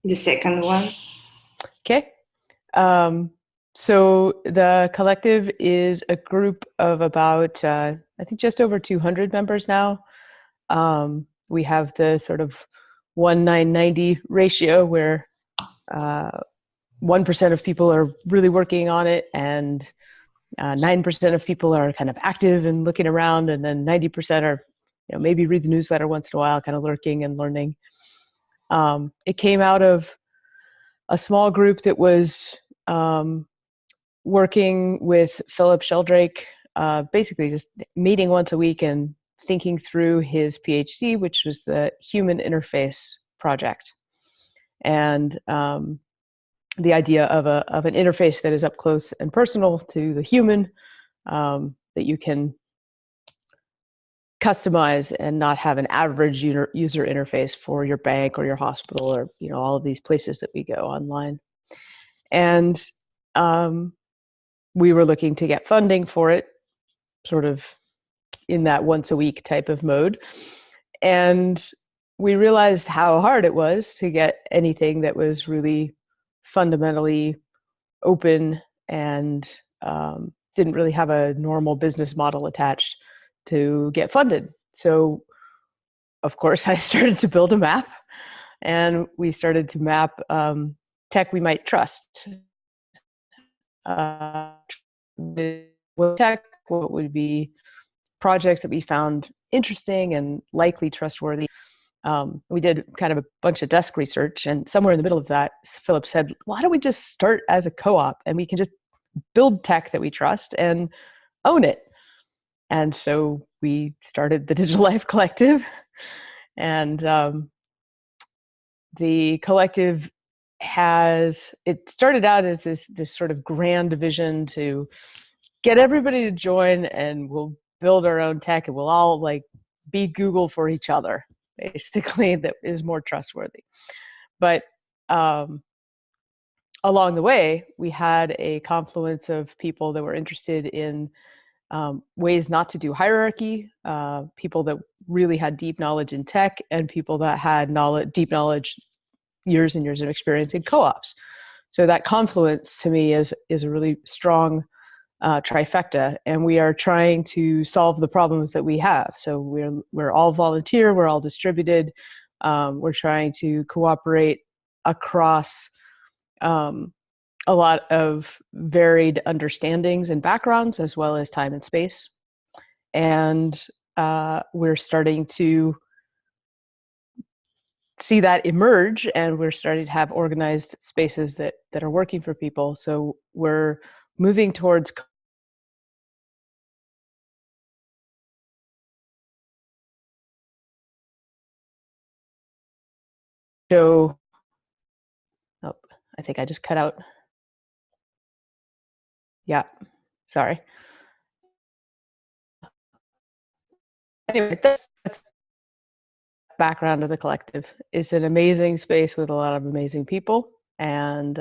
The second one. Okay. So the collective is a group of about, I think, just over 200 members now. We have the sort of 1:990 ratio where 1% of people are really working on it, and 9% of people are kind of active and looking around, and then 90% are, maybe read the newsletter once in a while, kind of lurking and learning. It came out of a small group that was working with Philip Sheldrake, basically just meeting once a week and thinking through his PhD, which was the Human Interface Project. And the idea of an interface that is up close and personal to the human, that you can customize and not have an average user interface for your bank or your hospital or all of these places that we go online. And we were looking to get funding for it, sort of in that once a week type of mode. And we realized how hard it was to get anything that was really fundamentally open and didn't really have a normal business model attached to get funded. So, of course, I started to build a map, and we started to map tech we might trust. Tech, what would be projects that we found interesting and likely trustworthy. We did kind of a bunch of desk research, and somewhere in the middle of that, Philip said, why don't we just start as a co-op and we can just build tech that we trust and own it? And so we started the Digital Life Collective, and the collective it started out as this sort of grand vision to get everybody to join, and we'll build our own tech and we'll all like be Google for each other, basically, that is more trustworthy. But along the way, we had a confluence of people that were interested in ways not to do hierarchy, people that really had deep knowledge in tech, and people that had deep knowledge, years and years of experience in co-ops. So that confluence to me is a really strong trifecta, and we are trying to solve the problems that we have. So we're all volunteer, we're all distributed, we're trying to cooperate across a lot of varied understandings and backgrounds, as well as time and space. And we're starting to see that emerge, and we're starting to have organized spaces that are working for people. So we're moving towards oh, I think I just cut out. Yeah, sorry. Anyway, that's background of the collective. It's an amazing space with a lot of amazing people, and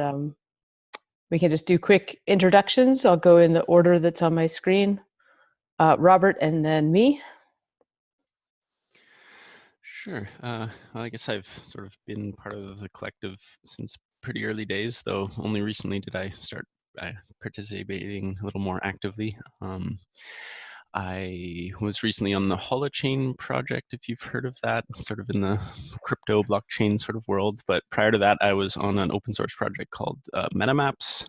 we can just do quick introductions. I'll go in the order that's on my screen. Robert, and then me. Sure. Well, I guess I've sort of been part of the collective since pretty early days, though only recently did I start participating a little more actively. I was recently on the Holochain project, if you've heard of that, sort of in the crypto blockchain sort of world. But prior to that, I was on an open source project called MetaMaps,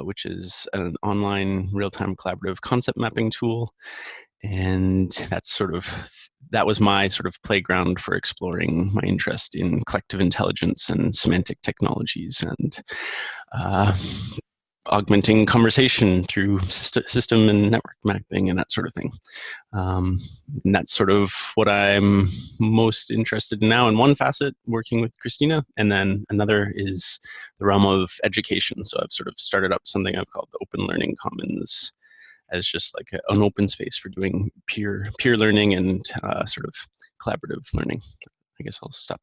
which is an online real-time collaborative concept mapping tool. And that was my sort of playground for exploring my interest in collective intelligence and semantic technologies, and augmenting conversation through system and network mapping and that sort of thing. And that's sort of what I'm most interested in now in one facet, working with Christina, and then another is the realm of education. So I've sort of started up something I've called the Open Learning Commons as just like an open space for doing peer learning and sort of collaborative learning. I guess I'll stop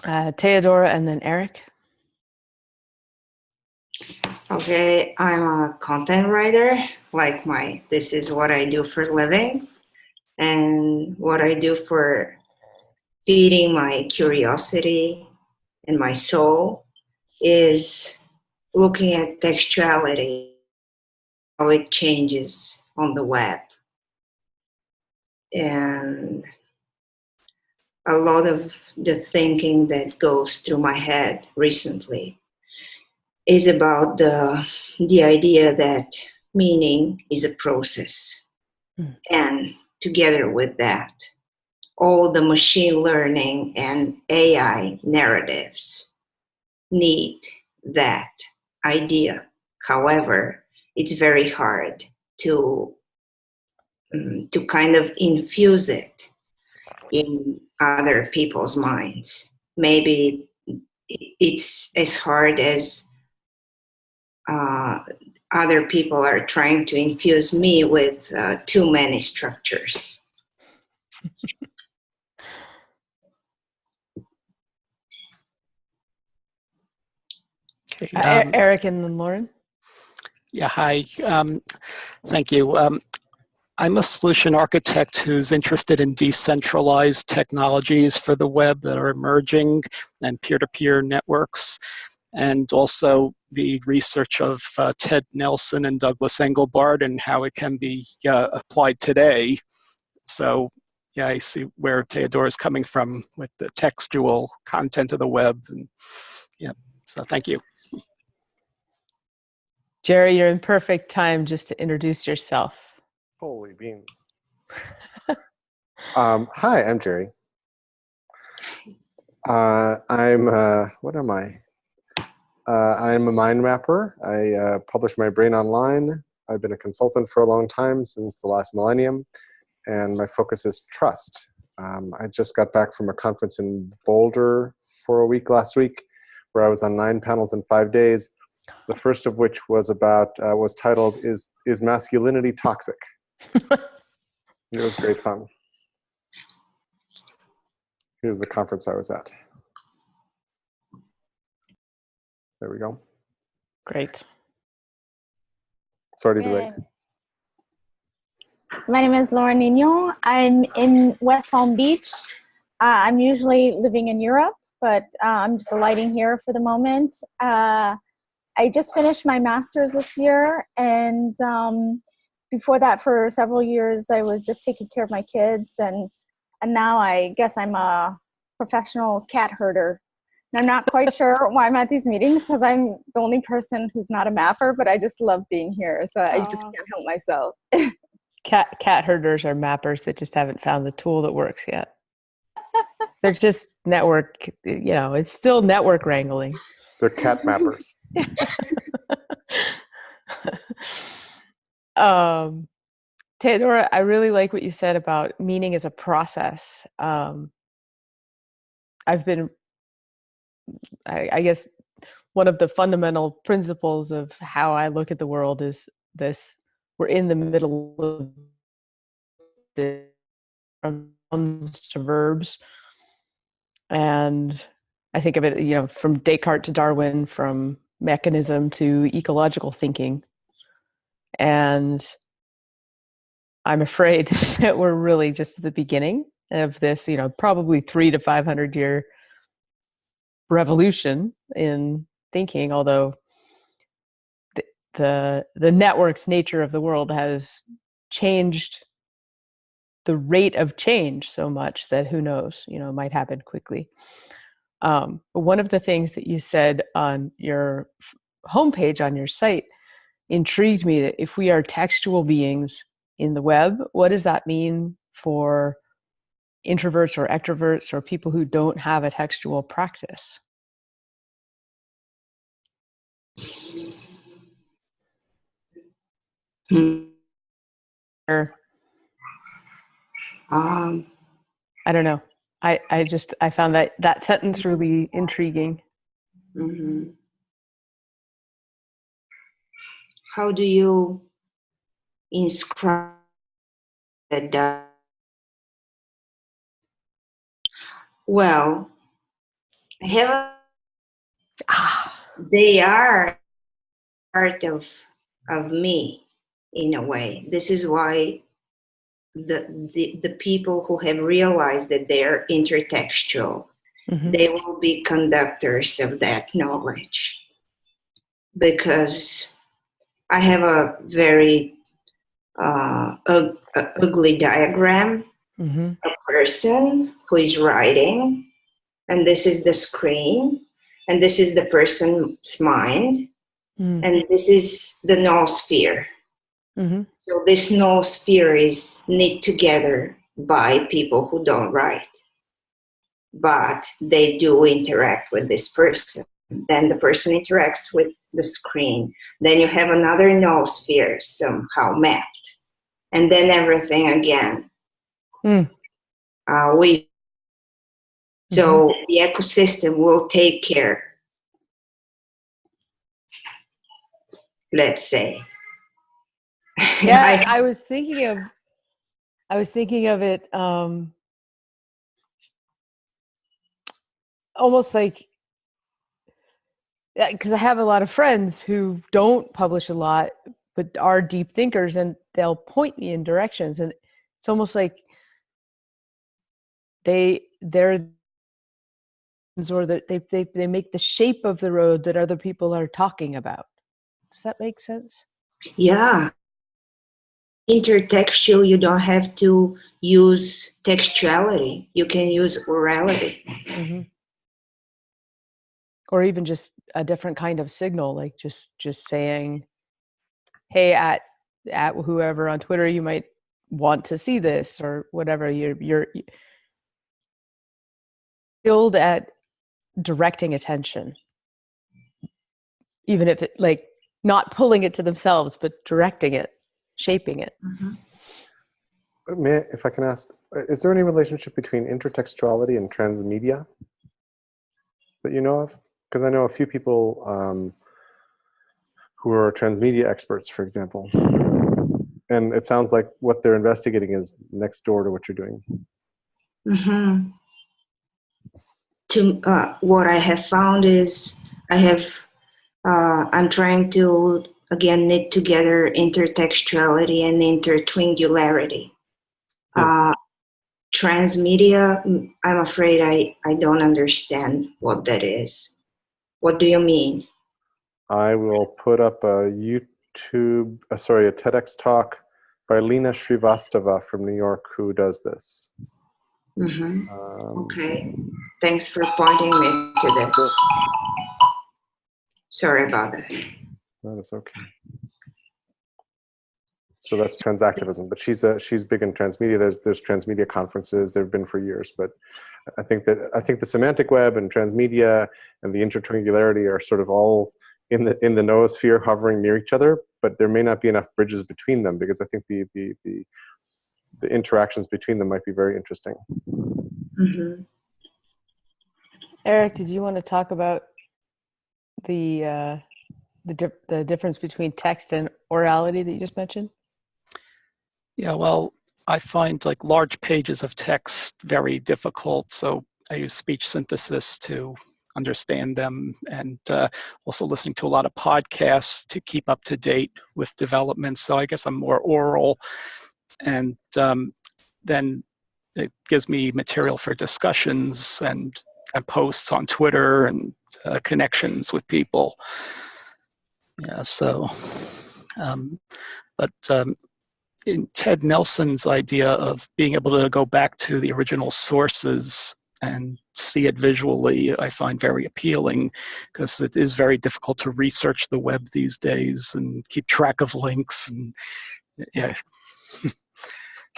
there. Teodora, and then Eric. Okay, I'm a content writer. This is what I do for a living, and what I do for feeding my curiosity and my soul is looking at textuality, how it changes on the web. And a lot of the thinking that goes through my head recently is about the idea that meaning is a process. And together with that, all the machine learning and AI narratives need that idea. However, it's very hard to kind of infuse it in other people's minds. Maybe it's as hard as other people are trying to infuse me with too many structures. Okay, Eric and then Lauren. yeah, hi. Thank you. I'm a solution architect who's interested in decentralized technologies for the web that are emerging and peer-to-peer networks, and also the research of Ted Nelson and Douglas Engelbart and how it can be applied today. So yeah, I see where Teodora is coming from with the textual content of the web. And, yeah, so thank you. Jerry, you're in perfect time just to introduce yourself. Holy beans. Hi, I'm Jerry. What am I? I'm a mind mapper. I publish my brain online. I've been a consultant for a long time, since the last millennium, and my focus is trust. I just got back from a conference in Boulder for a week last week, where I was on 9 panels in 5 days. The first of which was titled, Is Masculinity Toxic? It was great fun. Here's the conference I was at. There we go. Great. Sorry to be late. My name is Lauren Nino. I'm in West Palm Beach. I'm usually living in Europe, but I'm just alighting here for the moment. I just finished my master's this year, and before that, for several years, I was just taking care of my kids, and now I guess I'm a professional cat herder. And I'm not quite sure why I'm at these meetings, because I'm the only person who's not a mapper, but I just love being here, so I just can't help myself. Cat herders are mappers that just haven't found the tool that works yet. They're just network, it's still network wrangling. They're cat mappers. Teodora, I really like what you said about meaning as a process. I guess one of the fundamental principles of how I look at the world is this: we're in the middle of the from nouns to verbs. And I think of it, from Descartes to Darwin, from mechanism to ecological thinking. And I'm afraid that we're really just at the beginning of this, probably 300 to 500 year revolution in thinking, although the networked nature of the world has changed the rate of change so much that who knows, it might happen quickly. But one of the things that you said on your homepage on your site intrigued me, that if we are textual beings in the web, what does that mean for introverts or extroverts or people who don't have a textual practice? I don't know. I found that sentence really intriguing. Mm-hmm. How do you inscribe that? Well, they are part of me in a way. This is why the people who have realized that they are intertextual they will be conductors of that knowledge. Because I have a very ugly diagram, a person who is writing, and this is the screen, and this is the person's mind, and this is the noosphere. So this noosphere is knit together by people who don't write, but they do interact with this person. Then the person interacts with the screen. Then you have another noosphere somehow mapped, and then everything again. So the ecosystem will take care, let's say. Yeah, I was thinking of it almost like, because I have a lot of friends who don't publish a lot but are deep thinkers, and they'll point me in directions, and it's almost like they're or that they make the shape of the road that other people are talking about. Does that make sense? Yeah. Intertextual, you don't have to use textuality. You can use orality. Or even just a different kind of signal, like just saying, hey, at whoever on Twitter, you might want to see this, or whatever. You're skilled at directing attention, even if it, like, not pulling it to themselves, but directing it, shaping it. If I can ask, is there any relationship between intertextuality and transmedia that you know of? Because I know a few people who are transmedia experts, for example, and it sounds like what they're investigating is next door to what you're doing. What I have found is I'm trying to again knit together intertextuality and intertwingularity. Transmedia, I'm afraid I don't understand what that is. What do you mean? I will put up a TEDx talk by Lena Srivastava from New York who does this. Okay, thanks for pointing me to this. Sure. Sorry about that. That is okay. So that's transactivism, but she's big in transmedia. There's transmedia conferences. There have been for years, but I think the semantic web and transmedia and the intertwingularity are sort of all in the noosphere, hovering near each other. But there may not be enough bridges between them, because I think the interactions between them might be very interesting. Eric, did you want to talk about the difference between text and orality that you just mentioned? Yeah, well, I find like large pages of text very difficult, so I use speech synthesis to understand them, and also listening to a lot of podcasts to keep up to date with developments. So I guess I'm more oral, and then it gives me material for discussions and posts on Twitter and connections with people. Yeah, so, but in Ted Nelson's idea of being able to go back to the original sources and see it visually, I find very appealing, because it is very difficult to research the web these days and keep track of links. And yeah.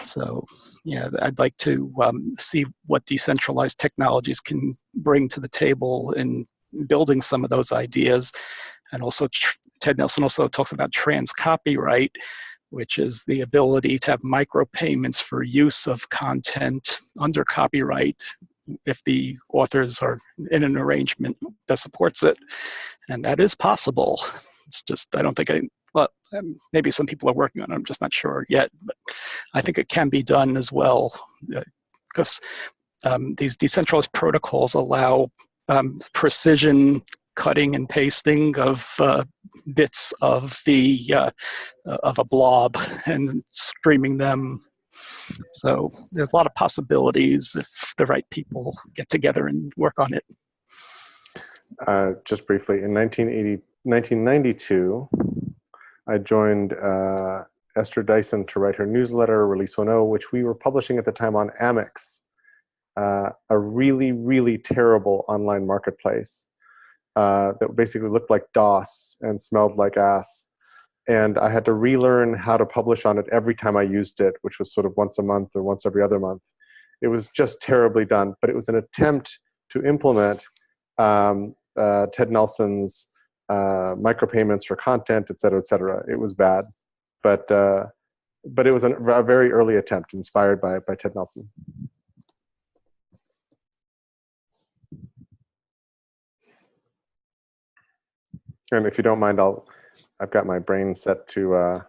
So yeah, I'd like to see what decentralized technologies can bring to the table in building some of those ideas. And also Ted Nelson also talks about trans copyright, which is the ability to have micropayments for use of content under copyright if the authors are in an arrangement that supports it. And that is possible. It's just, I don't think maybe some people are working on it, I'm just not sure yet, but I think it can be done as well, because these decentralized protocols allow precision cutting and pasting of bits of of a blob and streaming them So there's a lot of possibilities if the right people get together and work on it. Just briefly, in 1992, I joined Esther Dyson to write her newsletter, Release 1.0, which we were publishing at the time on Amex, a really, really terrible online marketplace that basically looked like DOS and smelled like ass. And I had to relearn how to publish on it every time I used it, which was sort of once a month or once every other month. It was just terribly done, but it was an attempt to implement Ted Nelson's micropayments for content, et cetera, et cetera. It was bad, but it was a very early attempt inspired by Ted Nelson. And if you don't mind, I've got my brain set to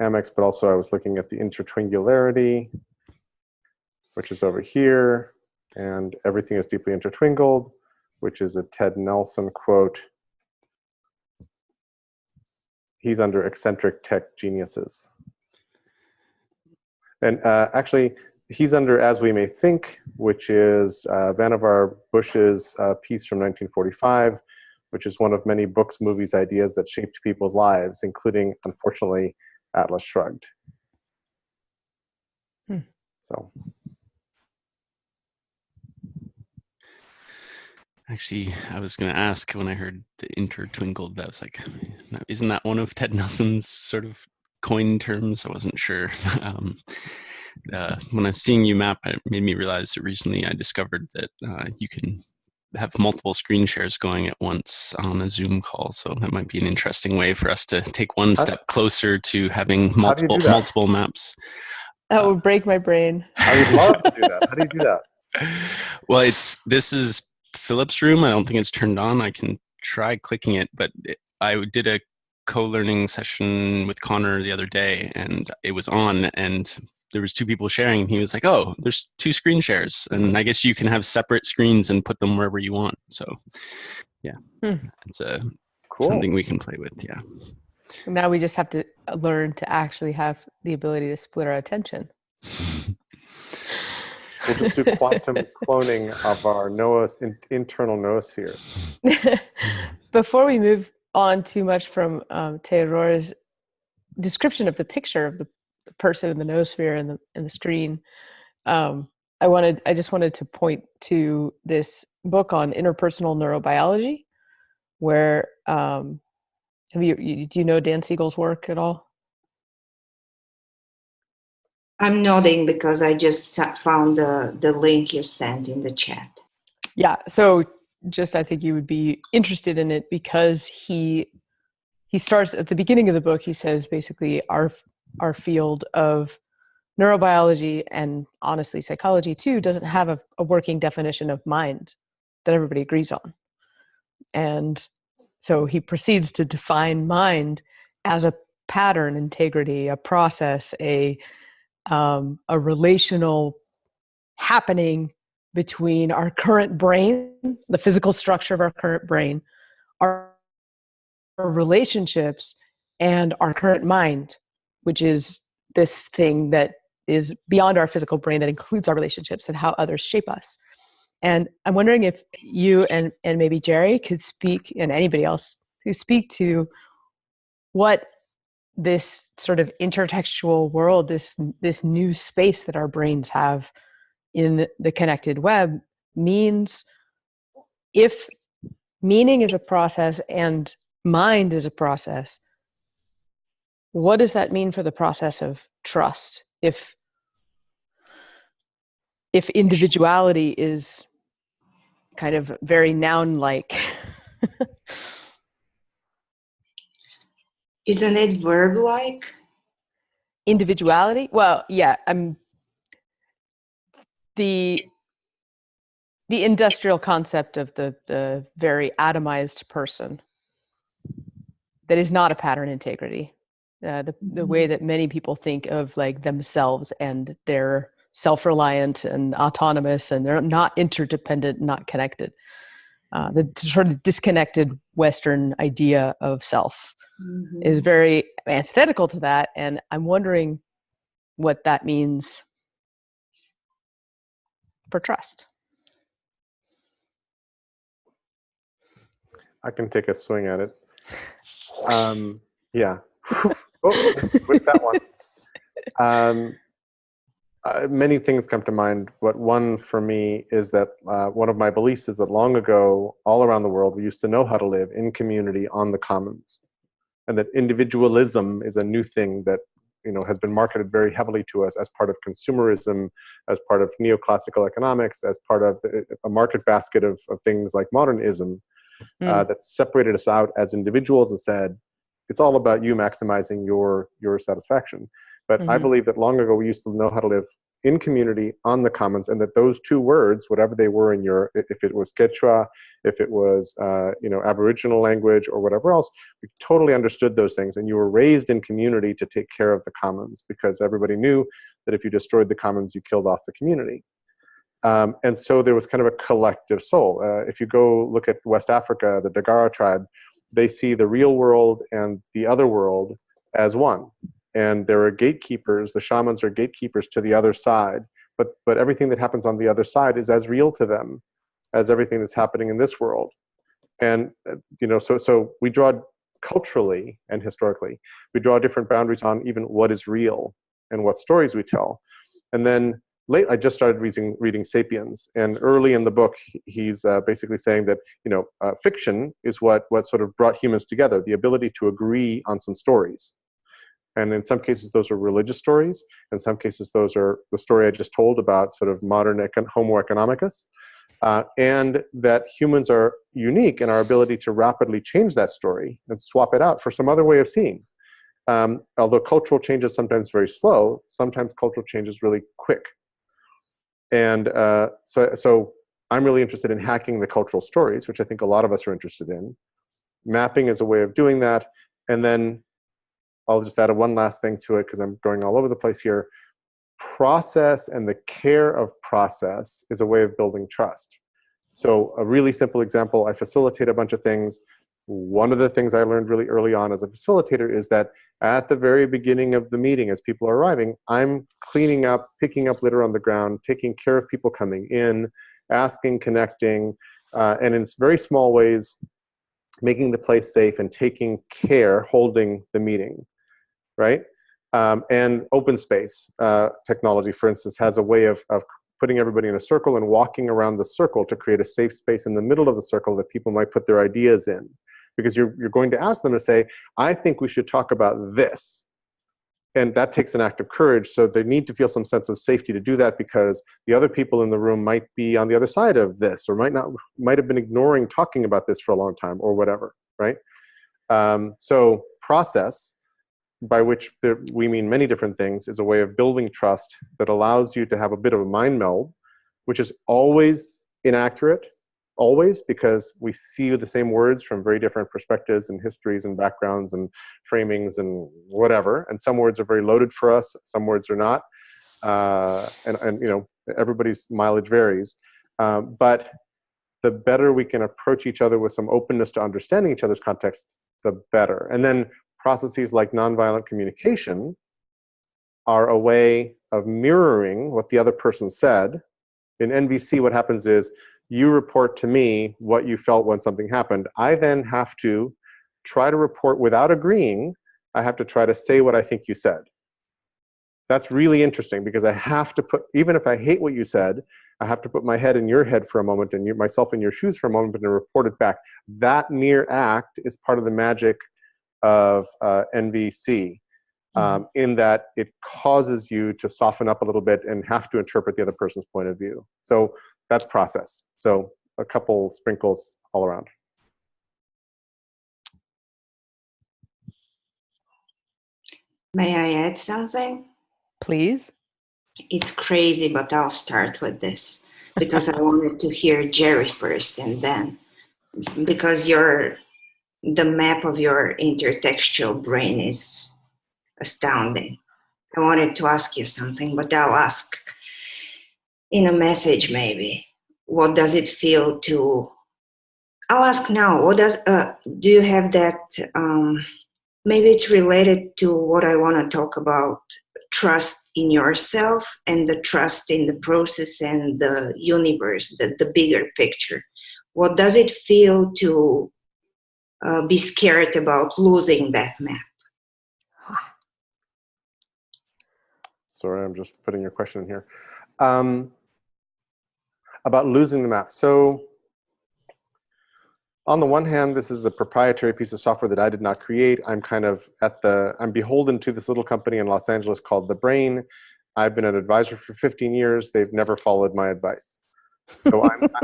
Amex, but also I was looking at the intertwingularity, which is over here, and everything is deeply intertwingled, which is a Ted Nelson quote. He's under eccentric tech geniuses. And actually, he's under As We May Think, which is Vannevar Bush's piece from 1945, which is one of many books, movies, ideas that shaped people's lives, including, unfortunately, Atlas Shrugged. So. Actually, I was going to ask when I heard the intertwinkled, I was like, isn't that one of Ted Nelson's sort of coined terms? I wasn't sure. When I was seeing you map, it made me realize that recently I discovered that you can have multiple screen shares going at once on a Zoom call. So that might be an interesting way for us to take one step closer to having multiple maps. That would break my brain. I would love to do that. How do you do that? Well, this is Philip's room. I don't think it's turned on. I can try clicking it, but I did a co-learning session with Connor the other day, and it was on, and there was two people sharing, and he was like, oh, there's two screen shares, and I guess you can have separate screens and put them wherever you want. So yeah, it's something we can play with. Yeah. Now we just have to learn to actually have the ability to split our attention. We'll just do quantum cloning of our internal noospheres. Before we move on too much from Teodora's description of the picture of the person in the noosphere and the screen, I just wanted to point to this book on interpersonal neurobiology, where do you know Dan Siegel's work at all? I'm nodding because I just found the link you sent in the chat. Yeah, so just I think you would be interested in it because he starts at the beginning of the book. He says basically our field of neurobiology, and honestly psychology too, doesn't have a working definition of mind that everybody agrees on. And so he proceeds to define mind as a pattern integrity, a process, a relational happening between our current brain, the physical structure of our current brain, our relationships, and our current mind, which is this thing that is beyond our physical brain that includes our relationships and how others shape us. And I'm wondering if you and maybe Jerry could speak, and anybody else who speak to what this sort of intertextual world, this new space that our brains have in the connected web means. If meaning is a process and mind is a process, what does that mean for the process of trust? If individuality is kind of very noun-like. Isn't it verb-like? Individuality? Well, yeah. The industrial concept of the very atomized person that is not a pattern integrity. The way that many people think of like themselves, and they're self-reliant and autonomous, and they're not interdependent, not connected. The sort of disconnected Western idea of self is very antithetical to that. And I'm wondering what that means for trust. I can take a swing at it. Yeah. Oh, with that one. Many things come to mind. But one for me is that one of my beliefs is that long ago, all around the world, we used to know how to live in community on the commons, and that individualism is a new thing that has been marketed very heavily to us as part of consumerism, as part of neoclassical economics, as part of a market basket of things like modernism that separated us out as individuals and said, it's all about you maximizing your satisfaction. But I believe that long ago we used to know how to live in community on the commons, and that those two words, whatever they were if it was Quechua, if it was Aboriginal language or whatever else, we totally understood those things. And you were raised in community to take care of the commons, because everybody knew that if you destroyed the commons, you killed off the community. And so there was kind of a collective soul. If you go look at West Africa, the Dagara tribe, they see the real world and the other world as one. And there are gatekeepers, the shamans are gatekeepers to the other side, but everything that happens on the other side is as real to them as everything that's happening in this world. And so we draw culturally and historically, we draw different boundaries on even what is real and what stories we tell. And then I just started reading *Sapiens*, and early in the book, he's basically saying that fiction is what sort of brought humans together, the ability to agree on some stories. And in some cases, those are religious stories. In some cases, those are the story I just told about sort of modern Homo economicus. And that humans are unique in our ability to rapidly change that story and swap it out for some other way of seeing. Although cultural change is sometimes very slow, sometimes cultural change is really quick. And so I'm really interested in hacking the cultural stories, which I think a lot of us are interested in. Mapping is a way of doing that. And then I'll just add one last thing to it, because I'm going all over the place here. Process and the care of process is a way of building trust. So a really simple example, I facilitate a bunch of things. One of the things I learned really early on as a facilitator is that at the very beginning of the meeting, as people are arriving, I'm cleaning up, picking up litter on the ground, taking care of people coming in, asking, connecting, and in very small ways, making the place safe and taking care, holding the meeting, right? And open space technology, for instance, has a way of putting everybody in a circle and walking around the circle to create a safe space in the middle of the circle that people might put their ideas in. Because you're going to ask them to say, I think we should talk about this. And that takes an act of courage. So they need to feel some sense of safety to do that, because the other people in the room might be on the other side of this, or might have been ignoring talking about this for a long time, or whatever, right? So process, by which we mean many different things, is a way of building trust that allows you to have a bit of a mind meld, which is always inaccurate, always, because we see the same words from very different perspectives and histories and backgrounds and framings and whatever. And some words are very loaded for us, some words are not. And everybody's mileage varies. But the better we can approach each other with some openness to understanding each other's context, the better. And then processes like nonviolent communication are a way of mirroring what the other person said. In NVC, what happens is you report to me what you felt when something happened. I then have to try to report without agreeing. I have to try to say what I think you said. That's really interesting, because I have to even if I hate what you said, I have to put my head in your head for a moment and myself in your shoes for a moment and report it back. That mere act is part of the magic of NVC, in that it causes you to soften up a little bit and have to interpret the other person's point of view. So that's process. So a couple sprinkles all around. May I add something? Please. It's crazy, but I'll start with this because I wanted to hear Jerry first, and then because the map of your intertextual brain is astounding. I wanted to ask you something, but I'll ask in a message maybe. What does it feel to? I'll ask now. What does? Do you have that? Maybe it's related to what I want to talk about: trust in yourself and the trust in the process and the universe, the bigger picture. What does it feel to be scared about losing that map? Sorry, I'm just putting your question in here. About losing the map. So on the one hand, this is a proprietary piece of software that I did not create. I'm kind of I'm beholden to this little company in Los Angeles called The Brain. I've been an advisor for 15 years. They've never followed my advice. So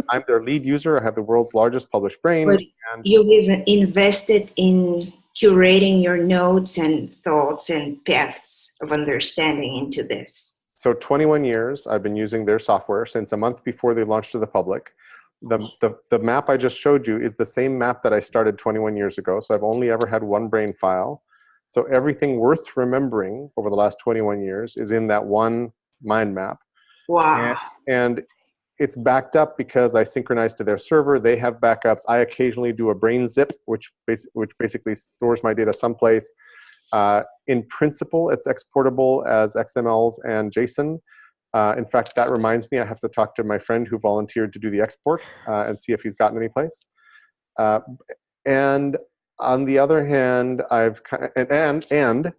I'm their lead user. I have the world's largest published brain. But you've even invested in curating your notes and thoughts and paths of understanding into this. So 21 years I've been using their software since a month before they launched to the public. The map I just showed you is the same map that I started 21 years ago. So I've only ever had one brain file. So everything worth remembering over the last 21 years is in that one mind map. Wow. And it's backed up because I synchronize to their server. They have backups. I occasionally do a brain zip, which basically stores my data someplace. In principle, it's exportable as XMLs and JSON. In fact, that reminds me, I have to talk to my friend who volunteered to do the export and see if he's gotten any place. And on the other hand, and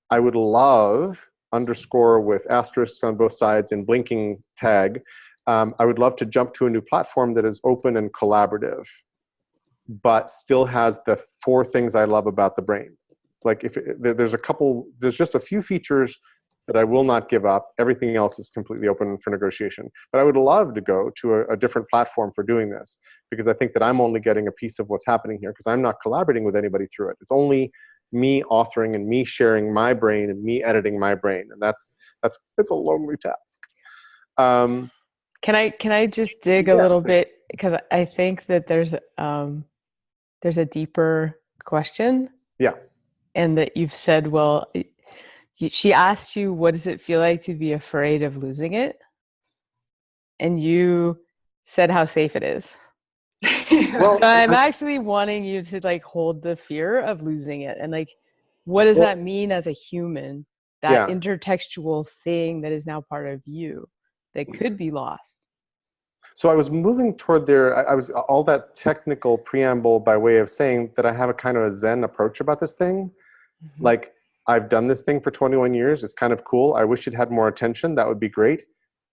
I would love, underscore with asterisks on both sides in blinking tag, I would love to jump to a new platform that is open and collaborative, but still has the 4 things I love about the brain. Like there's just a few features that I will not give up. Everything else is completely open for negotiation. But I would love to go to a different platform for doing this, because I think that I'm only getting a piece of what's happening here, because I'm not collaborating with anybody through it. It's only me authoring and me sharing my brain and me editing my brain, and it's a lonely task. Can I just dig a little bit, because I think that there's a deeper question. Yeah. And that you've said, well, she asked you, what does it feel like to be afraid of losing it? And you said how safe it is. Well, so I'm actually wanting you to like hold the fear of losing it. And like, what does that mean as a human? That intertextual thing that is now part of you that could be lost. So I was moving toward there. I was all that technical preamble by way of saying that I have a kind of a Zen approach about this thing. Mm-hmm. Like, I've done this thing for 21 years. It's kind of cool. I wish it had more attention. That would be great.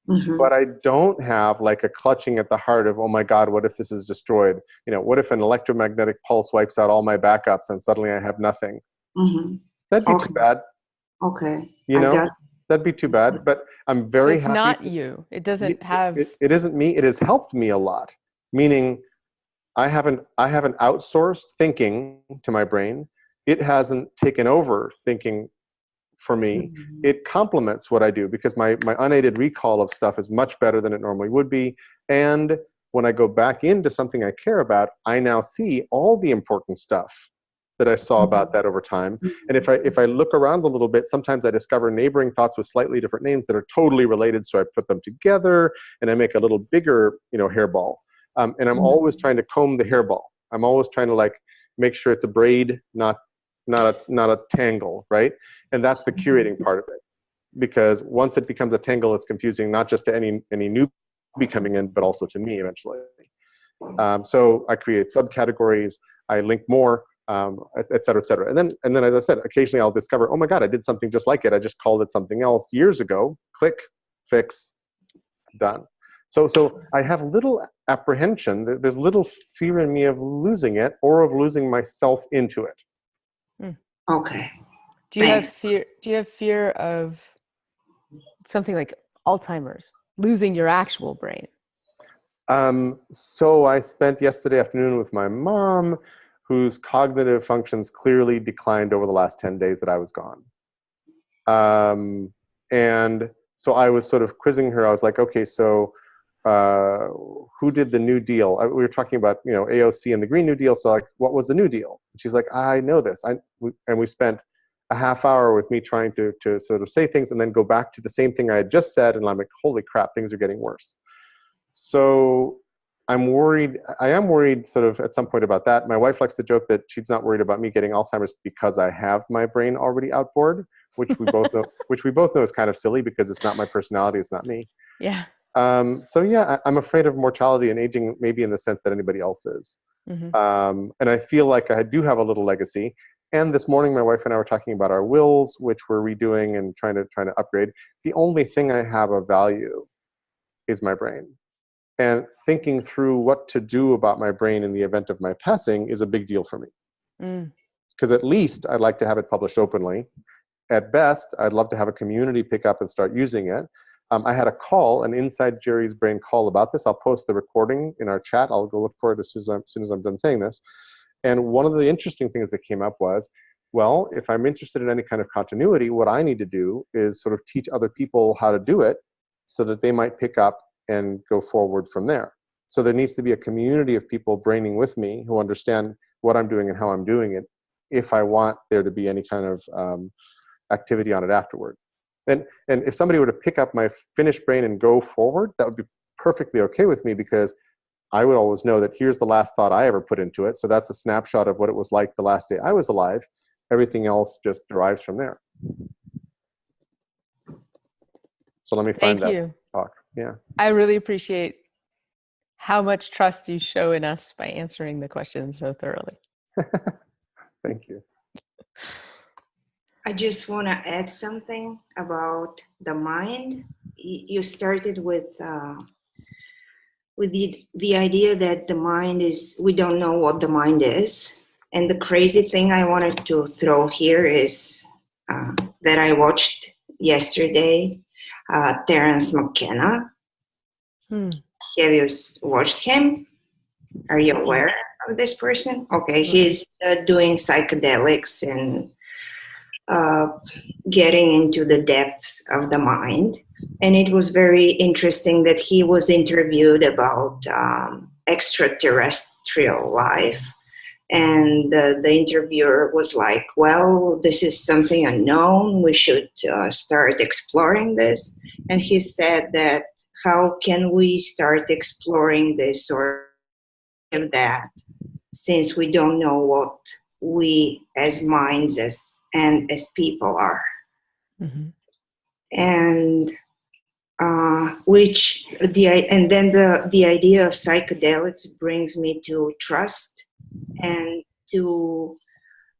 Mm-hmm. But I don't have like a clutching at the heart of, oh my God, what if this is destroyed? You know, what if an electromagnetic pulse wipes out all my backups and suddenly I have nothing? Mm-hmm. That'd be too bad. Okay. You know, that'd be too bad. But I'm very happy. It's not you. It doesn't have. It isn't me. It has helped me a lot. Meaning, I haven't outsourced thinking to my brain. It hasn't taken over thinking for me. Mm-hmm. It complements what I do, because my unaided recall of stuff is much better than it normally would be. And when I go back into something I care about, I now see all the important stuff that I saw about that over time. And if I look around a little bit, sometimes I discover neighboring thoughts with slightly different names that are totally related. So I put them together and I make a little bigger, hairball. And I'm always trying to comb the hairball. I'm always trying to like make sure it's a braid, not a tangle, right? And that's the curating part of it. Because once it becomes a tangle, it's confusing, not just to any newbie coming in, but also to me eventually. So I create subcategories, I link more, et cetera, et cetera. And then, as I said, occasionally I'll discover, oh my God, I did something just like it. I just called it something else years ago. Click, fix, done. So I have little apprehension. There's little fear in me of losing it or of losing myself into it. Okay. Do you have fear of something like Alzheimer's, losing your actual brain? So I spent yesterday afternoon with my mom, whose cognitive functions clearly declined over the last 10 days that I was gone. And so I was sort of quizzing her. I was like, okay, so who did the New Deal? We were talking about, AOC and the Green New Deal. So like, what was the New Deal? And she's like, I know this. And we spent a half hour with me trying to sort of say things and then go back to the same thing I had just said. And I'm like, holy crap, things are getting worse. So I am worried sort of at some point about that. My wife likes to joke that she's not worried about me getting Alzheimer's because I have my brain already outboard, which we both know, is kind of silly because it's not my personality, it's not me. Yeah. So yeah, I'm afraid of mortality and aging, maybe in the sense that anybody else is. And I feel like I do have a little legacy. And this morning, my wife and I were talking about our wills, which we're redoing and trying to upgrade. The only thing I have of value is my brain. And thinking through what to do about my brain in the event of my passing is a big deal for me. Because at least I'd like to have it published openly. At best, I'd love to have a community pick up and start using it. I had an Inside Jerry's Brain call about this. I'll post the recording in our chat. I'll go look for it as soon as I'm done saying this. And one of the interesting things that came up was, well, if I'm interested in any kind of continuity, what I need to do is sort of teach other people how to do it so that they might pick up and go forward from there. So there needs to be a community of people braining with me who understand what I'm doing and how I'm doing it, if I want there to be any kind of activity on it afterward. And if somebody were to pick up my finished brain and go forward, that would be perfectly okay with me, because I would always know that here's the last thought I ever put into it. So that's a snapshot of what it was like the last day I was alive. Everything else just derives from there. So let me find that talk. Yeah. I really appreciate how much trust you show in us by answering the questions so thoroughly. Thank you. I just want to add something about the mind. You started with the idea that the mind is, we don't know what the mind is. And the crazy thing I wanted to throw here is that I watched yesterday Terence McKenna. Have you watched him? Are you aware of this person? Okay, he's doing psychedelics and getting into the depths of the mind. And it was very interesting that he was interviewed about extraterrestrial life. And the interviewer was like, well, this is something unknown. We should start exploring this. And he said that, how can we start exploring this or that, since we don't know what we as minds and as people are. And then the idea of psychedelics brings me to trust and to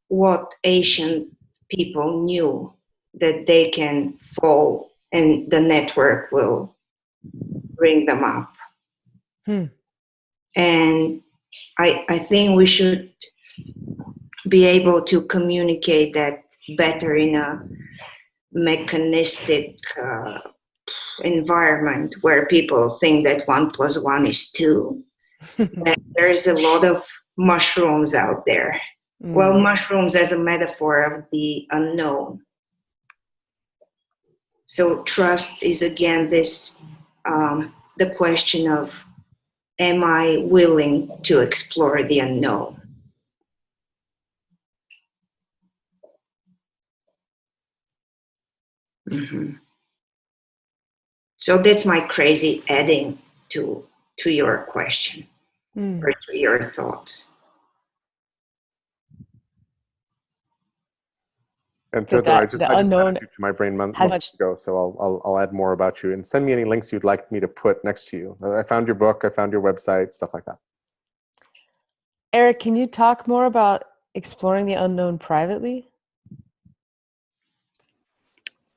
what ancient people knew, that they can fall and the network will bring them up. And I think we should be able to communicate that better in a mechanistic environment where people think that 1 + 1 is 2. And there's a lot of mushrooms out there. Well, mushrooms as a metaphor of the unknown. So trust is again this, the question of, am I willing to explore the unknown? So that's my crazy adding to your question or to your thoughts. And Teodora, I just added you to my brain months ago, so I'll add more about you. And send me any links you'd like me to put next to you. I found your book, I found your website, stuff like that. Eric, can you talk more about exploring the unknown privately?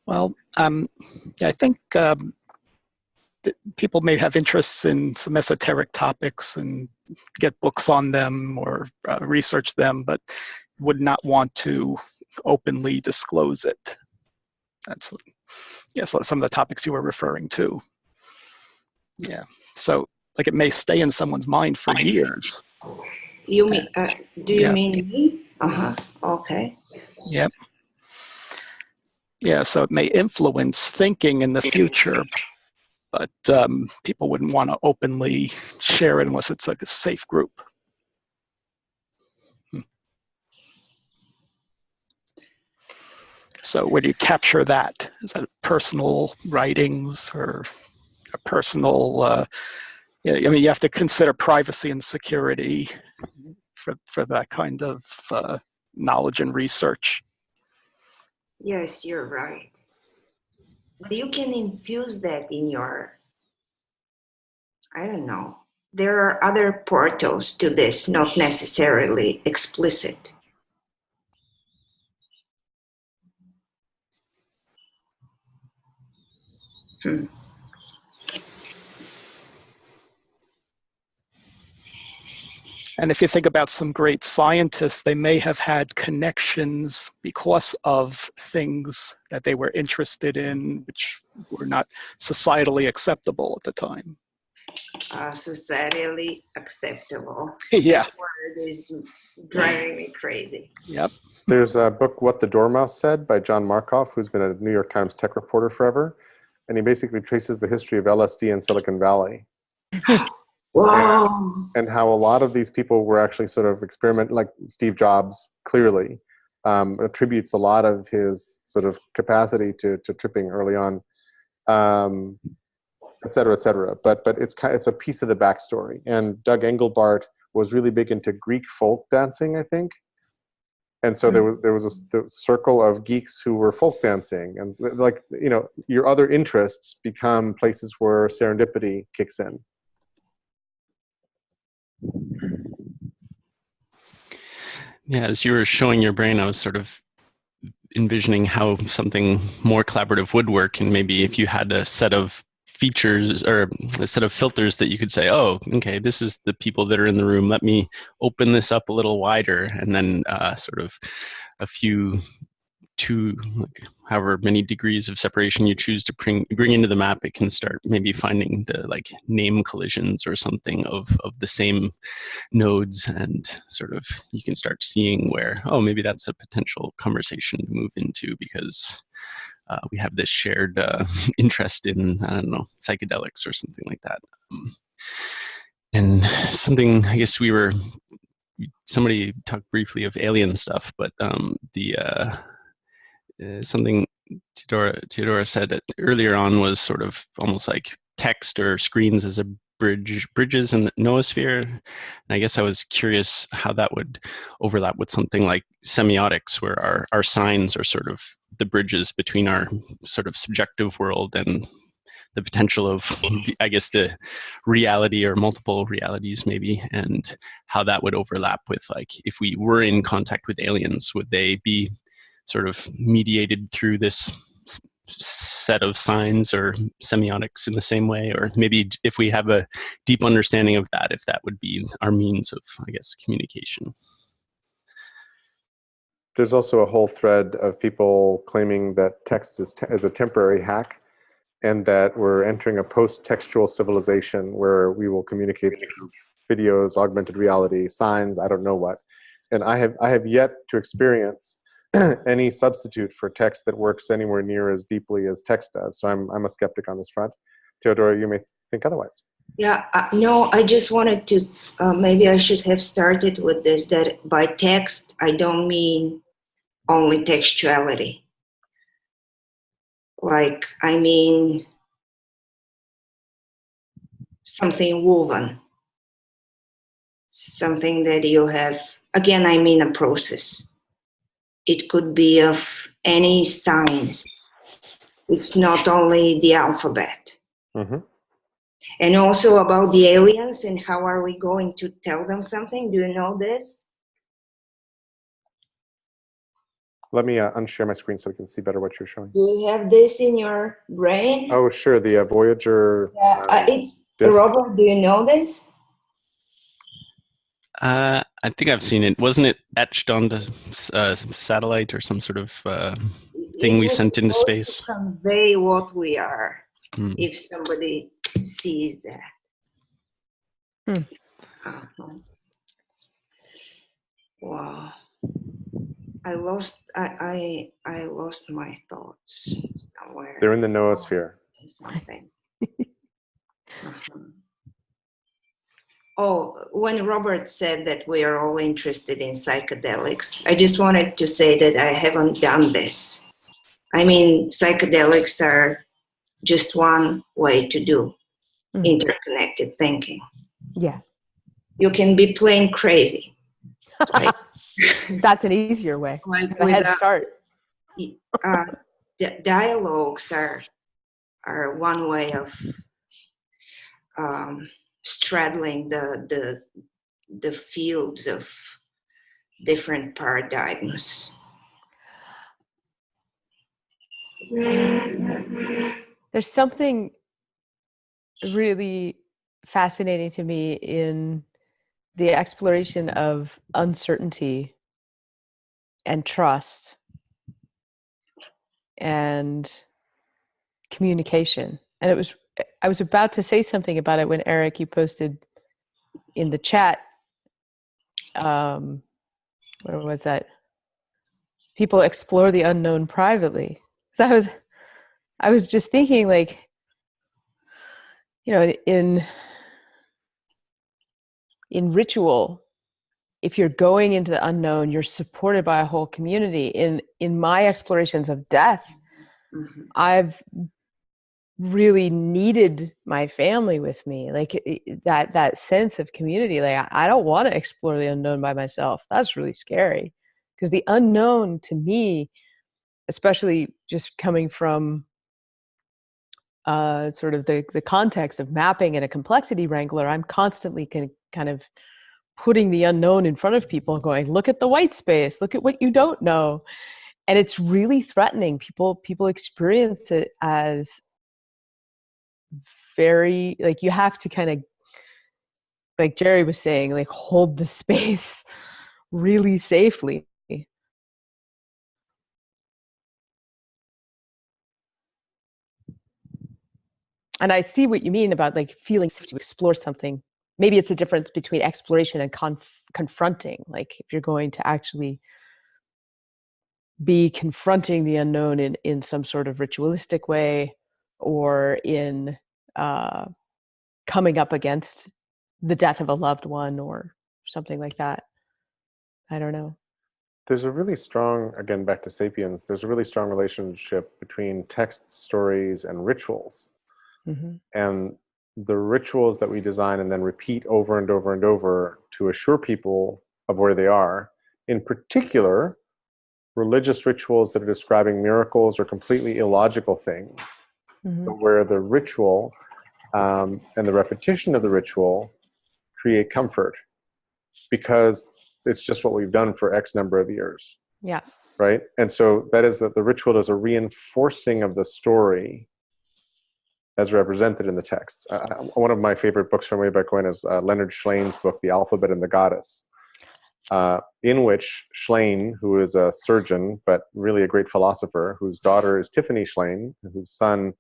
Well, I think people may have interests in some esoteric topics and get books on them or research them, but would not want to openly disclose it. That's so some of the topics you were referring to. Yeah, so like it may stay in someone's mind for years. You mean? Do you mean me? Okay. Yep. Yeah, so it may influence thinking in the future, but people wouldn't want to openly share it unless it's like a safe group. So where do you capture that? Is that personal writings or a personal, I mean, you have to consider privacy and security for that kind of knowledge and research. Yes, you're right. But you can infuse that in your, I don't know. There are other portals to this, not necessarily explicit. And if you think about some great scientists, they may have had connections because of things that they were interested in, which were not societally acceptable at the time. Societally acceptable. Yeah. That word is driving me crazy. Yep. There's a book, What the Dormouse Said, by John Markoff, who's been a New York Times tech reporter forever. And he basically traces the history of LSD in Silicon Valley. Wow. And how a lot of these people were actually sort of like Steve Jobs, clearly, attributes a lot of his sort of capacity to tripping early on, et cetera, et cetera. But it's a piece of the backstory. And Doug Engelbart was really big into Greek folk dancing, I think. And so there was the circle of geeks who were folk dancing, and like, you know, your other interests become places where serendipity kicks in. Yeah, as you were showing your brain, I was sort of envisioning how something more collaborative would work, and maybe if you had a set of features or a set of filters that you could say, oh, okay, this is the people that are in the room, let me open this up a little wider, and then sort of a few like however many degrees of separation you choose to bring into the map, it can start maybe finding the like name collisions or something of the same nodes, and sort of you can start seeing where, oh, maybe that's a potential conversation to move into because we have this shared interest in, I don't know, psychedelics or something like that. And something, I guess somebody talked briefly of alien stuff, but something Teodora said earlier on was sort of almost like text or screens as a bridges in the noosphere. And I guess I was curious how that would overlap with something like semiotics, where our signs are sort of the bridges between our sort of subjective world and the potential of, I guess, the reality or multiple realities maybe, and how that would overlap with, like, if we were in contact with aliens, would they be sort of mediated through this set of signs or semiotics in the same way? Or maybe if we have a deep understanding of that, if that would be our means of, I guess, communication. There's also a whole thread of people claiming that text is a temporary hack, and that we're entering a post-textual civilization where we will communicate through videos, augmented reality, signs, I don't know what. And I have yet to experience any substitute for text that works anywhere near as deeply as text does. So I'm a skeptic on this front. Teodora, you may think otherwise. Yeah, no, I just wanted to, maybe I should have started with this, that by text, I don't mean only textuality. Like, I mean something woven, something that you have, again, I mean a process. It could be of any science. It's not only the alphabet. Mm-hmm. And also about the aliens and how are we going to tell them something? Do you know this? Let me unshare my screen so we can see better what you're showing. Do you have this in your brain? Oh, sure, the Voyager. Yeah, Robert, do you know this? I think I've seen it. Wasn't it etched onto satellite or some sort of thing we sent into space? To convey what we are, if somebody sees that. Uh-huh. Wow. I lost my thoughts somewhere. They're in the noosphere. Something. Uh-huh. Oh, when Robert said that we are all interested in psychedelics, I just wanted to say that I haven't done this. I mean, psychedelics are just one way to do interconnected thinking. Yeah. You can be plain crazy. Right? That's an easier way. Like a head start. Dialogues are one way of straddling the fields of different paradigms. There's something really fascinating to me in the exploration of uncertainty and trust and communication. And I was about to say something about it when Eric, you posted in the chat, where was that? People explore the unknown privately. So I was just thinking, like, you know, in ritual, if you're going into the unknown, you're supported by a whole community. In my explorations of death, I've really needed my family with me, like that sense of community. Like, I don't want to explore the unknown by myself. That's really scary, because the unknown to me, especially just coming from sort of the context of mapping and a complexity wrangler, I'm constantly kind of putting the unknown in front of people and going, look at the white space, look at what you don't know. And it's really threatening. People experience it as very, like, you have to kind of, like Jerry was saying, like, hold the space really safely. And I see what you mean about, like, feeling safe to explore something. Maybe it's a difference between exploration and confronting. Like, if you're going to actually be confronting the unknown in some sort of ritualistic way, or in coming up against the death of a loved one or something like that. I don't know. There's a really strong, again, back to Sapiens, there's a really strong relationship between text, stories, and rituals. Mm-hmm. And the rituals that we design and then repeat over and over and over to assure people of where they are, in particular, religious rituals that are describing miracles or completely illogical things, mm-hmm. but where the ritual and the repetition of the ritual create comfort because it's just what we've done for X number of years. Yeah. Right? And so that is that the ritual is a reinforcing of the story as represented in the text. One of my favorite books from way back when is Leonard Schleyn's book, The Alphabet and the Goddess, in which Schleyn, who is a surgeon, but really a great philosopher, whose daughter is Tiffany Schleyn, whose son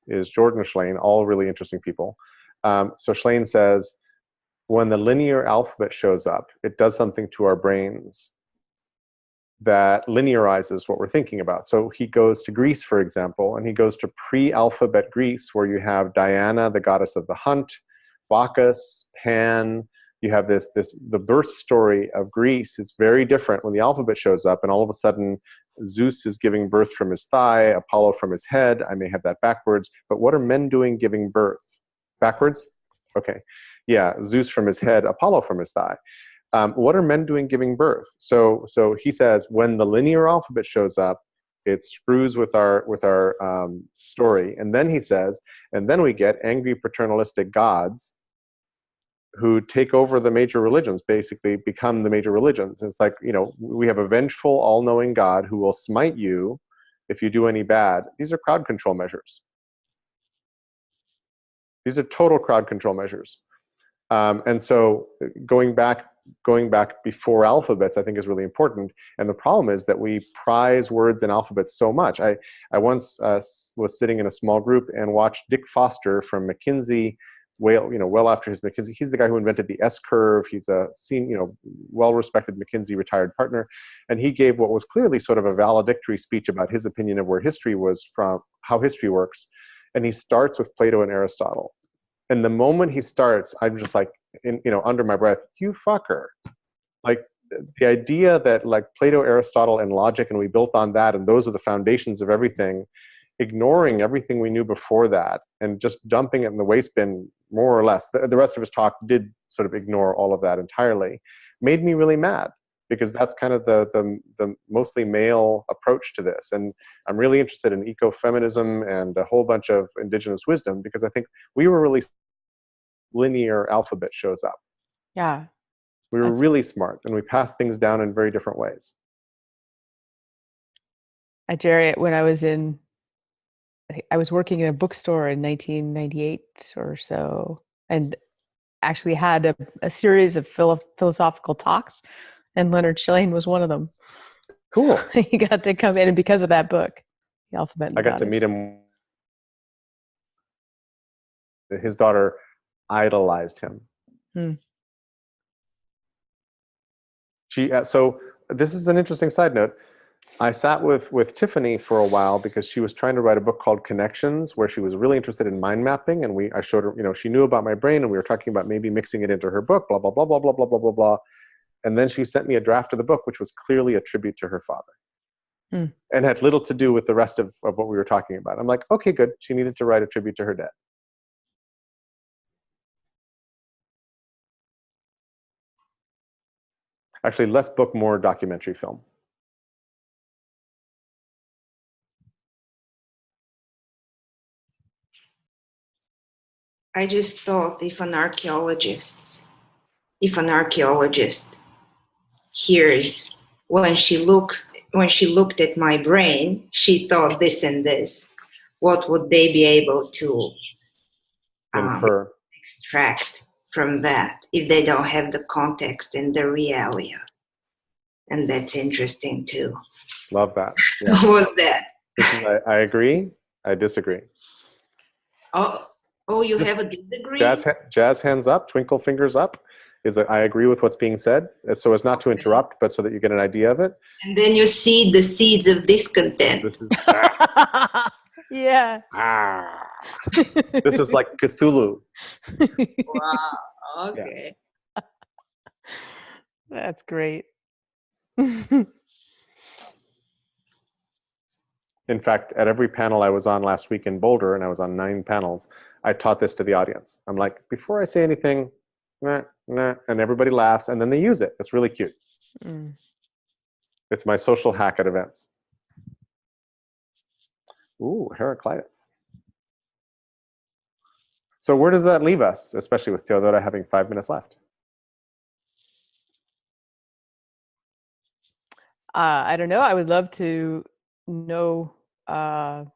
is Jordan Schleyn, all really interesting people. So Schleyn says, when the linear alphabet shows up, it does something to our brains that linearizes what we're thinking about. So he goes to Greece, for example, and he goes to pre-alphabet Greece, where you have Diana, the goddess of the hunt, Bacchus, Pan. You have the birth story of Greece is very different when the alphabet shows up, and all of a sudden Zeus is giving birth from his thigh, Apollo from his head. I may have that backwards, but what are men doing giving birth? Backwards? Okay. Yeah, Zeus from his head, Apollo from his thigh. What are men doing giving birth? So he says, when the linear alphabet shows up, it screws with our story. And then he says, and then we get angry paternalistic gods who take over the major religions, basically become the major religions. And it's like, we have a vengeful, all-knowing God who will smite you if you do any bad. These are crowd control measures. These are total crowd control measures. And so going back before alphabets, I think, is really important. And the problem is that we prize words and alphabets so much. I once was sitting in a small group and watched Dick Foster from McKinsey, well after his McKinsey. He's the guy who invented the S-curve. He's a well-respected McKinsey retired partner. And he gave what was clearly sort of a valedictory speech about his opinion of where history was from, how history works. And he starts with Plato and Aristotle. And the moment he starts, I'm just like, under my breath, you fucker. Like, the idea that, like, Plato, Aristotle, and logic, and we built on that, and those are the foundations of everything, ignoring everything we knew before that, and just dumping it in the waste bin, more or less. The rest of his talk did sort of ignore all of that entirely, made me really mad. because that's kind of the mostly male approach to this. And I'm really interested in ecofeminism and a whole bunch of indigenous wisdom, because I think we were really linear alphabet shows up. Yeah. We were really smart, and we passed things down in very different ways. Jerry, when I was working in a bookstore in 1998 or so, and actually had a series of philosophical talks, and Leonard Shlain was one of them. Cool. He got to come in, and because of that book, The Alphabet and the I got to meet him. His daughter idolized him. So this is an interesting side note. I sat with Tiffany for a while because she was trying to write a book called Connections, where she was really interested in mind mapping, and I showed her, she knew about my brain, and we were talking about maybe mixing it into her book, blah, blah, blah, blah, blah, blah, blah, blah, blah. And then she sent me a draft of the book, which was clearly a tribute to her father and had little to do with the rest of what we were talking about. I'm like, okay, good. She needed to write a tribute to her dad. Actually, less book, more documentary film. I just thought if an archaeologist hears when she looked at my brain, she thought this and this, what would they be able to infer, extract from that if they don't have the context and the realia? And that's interesting too. Love that. Yeah. What was that? I agree. I disagree. Oh, you have a disagree? Jazz hands up, twinkle fingers up. I agree with what's being said, so as not to interrupt, but so that you get an idea of it. And then you see the seeds of discontent. This is yeah. This is like Cthulhu. Wow. Okay. Yeah. That's great. In fact, at every panel I was on last week in Boulder, and I was on 9 panels, I taught this to the audience. I'm like, before I say anything, nah, nah, and everybody laughs, and then they use it. It's really cute. It's my social hack at events. Ooh, Heraclitus. So where does that leave us, especially with Teodora having 5 minutes left? I don't know. I would love to know. I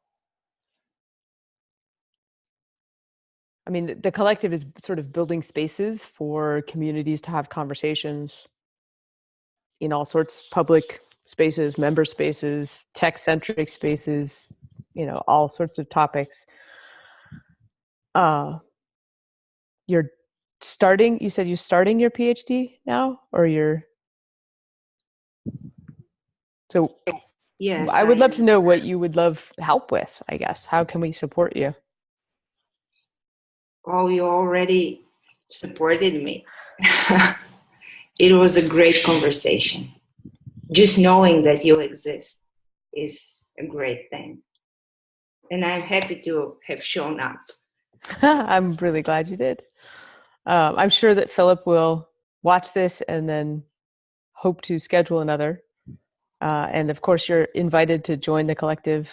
mean, the collective is sort of building spaces for communities to have conversations in all sorts, public spaces, member spaces, tech-centric spaces, all sorts of topics. You said you're starting your PhD now, or so yes, I would love to know what you would love help with, I guess. How can we support you? Oh, you already supported me. It was a great conversation. Just knowing that you exist is a great thing. And I'm happy to have shown up. I'm really glad you did. I'm sure that Philip will watch this and then hope to schedule another. And of course, you're invited to join the collective.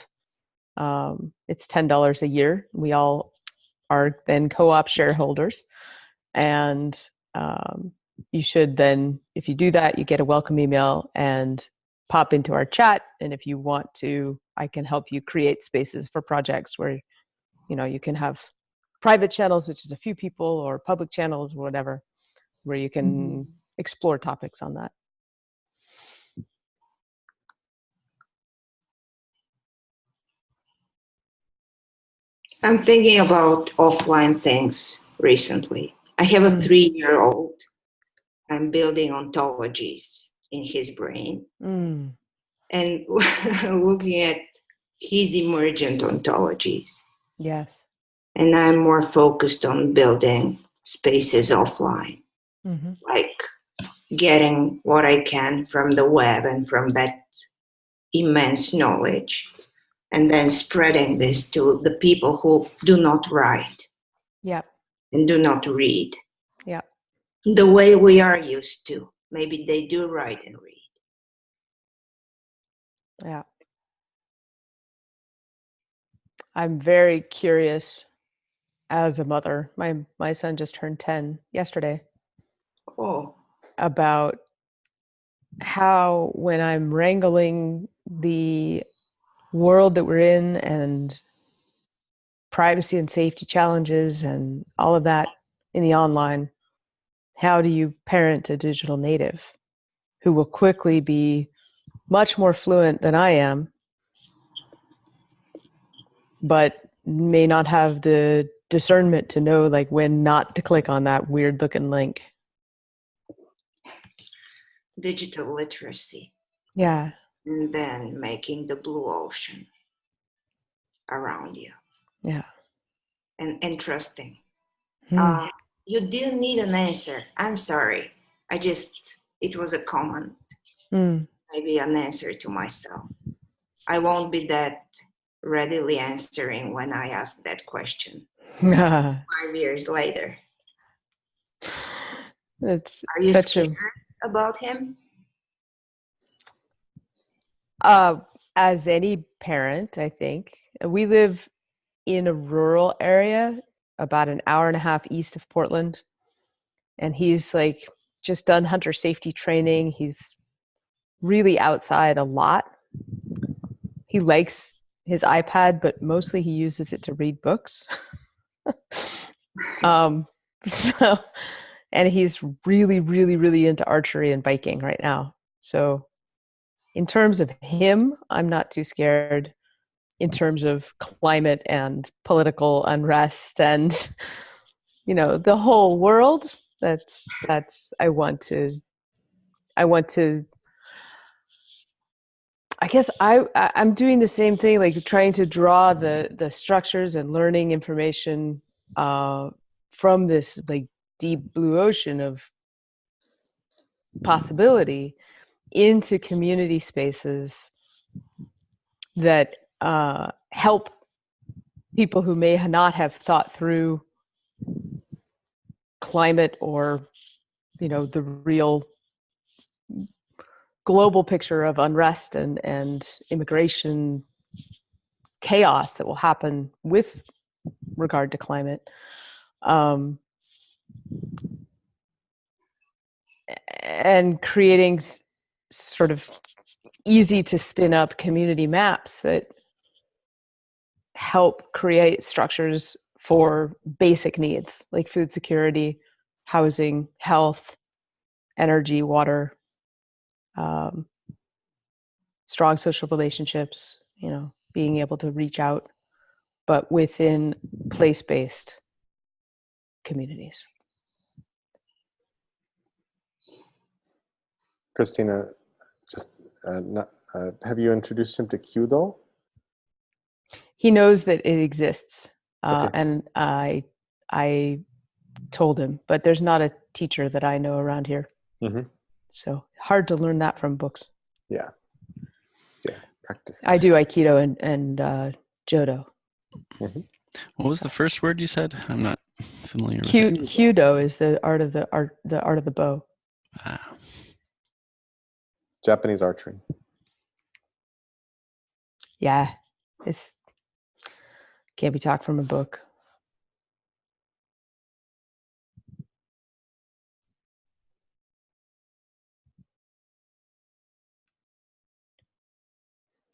It's $10 a year. We all are then co-op shareholders. And you should then, if you do that, you get a welcome email and pop into our chat. And if you want to, I can help you create spaces for projects where, you can have private channels, which is a few people, or public channels, or whatever, where you can explore topics on that. I'm thinking about offline things recently. I have a 3-year-old. I'm building ontologies in his brain and looking at his emergent ontologies. Yes. And I'm more focused on building spaces offline, like getting what I can from the web and from that immense knowledge, and then spreading this to the people who do not write and do not read the way we are used to, maybe they do write and read. Yeah. I'm very curious as a mother. My son just turned 10 yesterday. Oh. About how when I'm wrangling the world that we're in and privacy and safety challenges and all of that in the online, how do you parent a digital native who will quickly be much more fluent than I am, but may not have the discernment to know like when not to click on that weird looking link? Digital literacy. Yeah. And then making the blue ocean around you. Yeah. And trusting. You didn't need an answer. I'm sorry. It was a comment. Maybe an answer to myself. I won't be that readily answering when I ask that question 5 years later. Are you scared about him? As any parent, I think. We live in a rural area about an hour and a half east of Portland. And he's like just done hunter safety training. He's really outside a lot. He likes his iPad, but mostly he uses it to read books. So, and he's really, really, really into archery and biking right now. So in terms of him, I'm not too scared. In terms of climate and political unrest and, you know, the whole world, that's I guess I'm doing the same thing, like trying to draw the structures and learning information from this like deep blue ocean of possibility into community spaces that help people who may not have thought through climate or, you know, the real global picture of unrest and immigration chaos that will happen with regard to climate. And creating sort of easy to spin up community maps that help create structures for basic needs like food security, housing, health, energy, water, strong social relationships, you know, being able to reach out, but within place-based communities. Christina, just have you introduced him to Qdo? He knows that it exists, Okay. and I told him, but there's not a teacher that I know around here. So hard to learn that from books. Yeah, practice. I do Aikido and Jodo. What was the first word you said? I'm not familiar with it. Kyudo is the art of the bow. Japanese archery. Yeah, it's can't be taught from a book.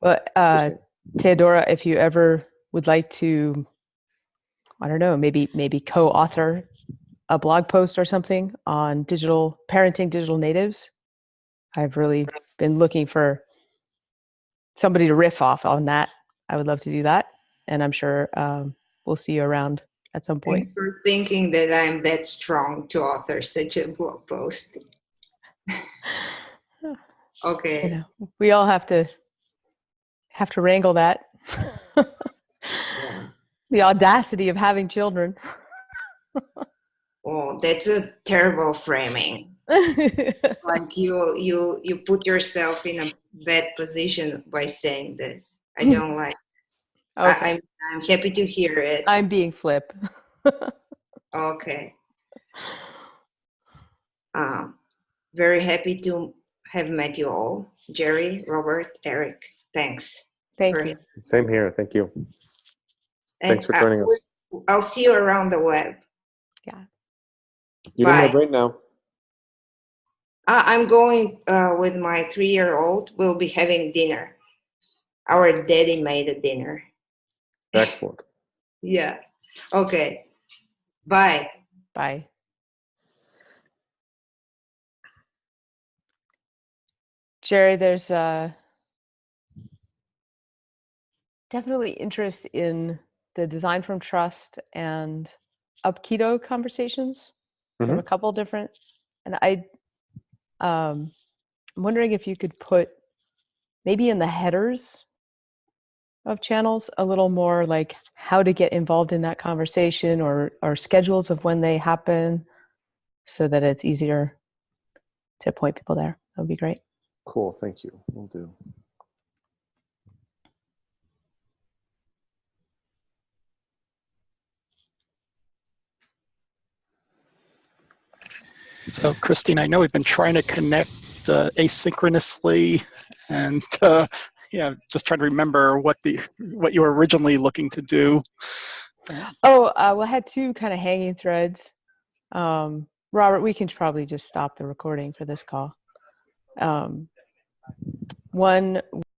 But Teodora, if you ever would like to, I don't know, maybe co-author a blog post or something on parenting digital natives, I've really been looking for somebody to riff off on that. I would love to do that, and I'm sure we'll see you around at some point. Thanks for thinking that I'm that strong to author such a blog post. Okay. You know, we all have to wrangle that. Yeah. The audacity of having children. Oh, that's a terrible framing. Like you put yourself in a bad position by saying this. I don't like this. Okay. I'm happy to hear it. I'm being flip. Okay. Very happy to have met you all. Jerry, Robert, Eric, thanks. Thank you. Same here. Thank you. And Thanks for joining us. I'll see you around the web. Yeah. You don't have right now. I'm going with my 3-year-old. We'll be having dinner. Our daddy made a dinner. Excellent. Yeah. Okay. Bye. Bye. Jerry, there's definitely interest in the design from trust and up keto conversations from a couple different, and I'm wondering if you could put maybe in the headers of channels a little more like how to get involved in that conversation or schedules of when they happen so that it's easier to point people there. That would be great. Cool. Thank you. Will do. So, Christine, I know we've been trying to connect asynchronously, and yeah, just trying to remember what you were originally looking to do. Oh, well, I had two kind of hanging threads. Robert, we can probably just stop the recording for this call. One